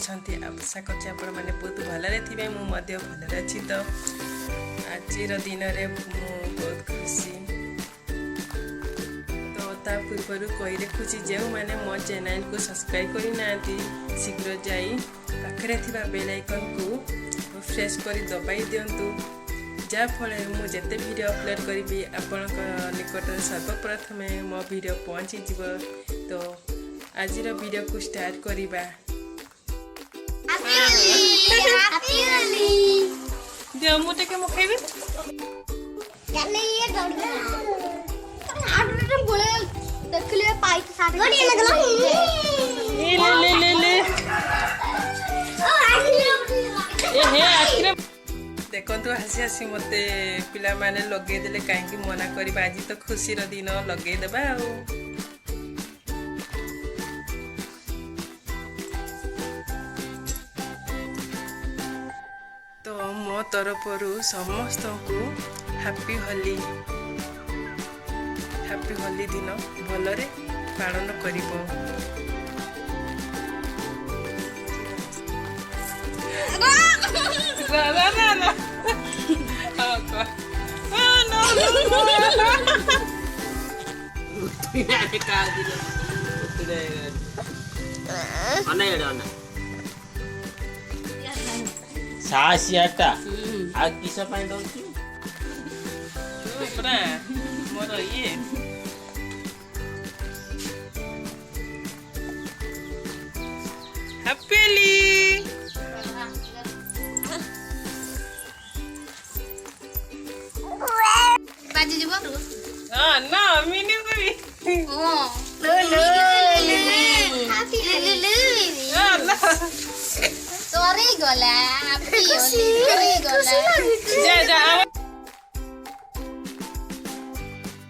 अच्छी आशा करछी आपण माने बहुत भलरे थिबे मु मध्य भलरे अछि तो आजिर दिन रे मु बहुत खुशी तो ता पूर्व कही रखुची जो मैंने मो चैनल को सब्सक्राइब करी नांती शीघ्र जाई पाखरे थिबा बेल आइकन को प्रेस करी दबाई दियंतु जाफल मुझे वीडियो अपलोड करी आपण निकट सर्वप्रथम मो वीडियो पहुँची जीव तो आज वीडियो को स्टार्ट करिबा दियो मुटे के मो खाइबे चले ये दौड़ आडरे बोले देख ले पाई सारे गड़ी लगला ले ओ आइसक्रीम ए हे आइसक्रीम देखो हसी हसी मत पिला माने लगे देले कहीं मना करिबा आज तो खुशी रो दिन लगे देबा तो मो तरफरु समस्त को हैप्पी होली दिन भलरे पालन करिबो ना oh no सासियाटा आ किस पाई दउछु पुरा मोर ये हैप्पीली बाजी जीव हां ना मिनी बेबी ओ हैप्पी सॉरी गोला हैप्पी होली गला जा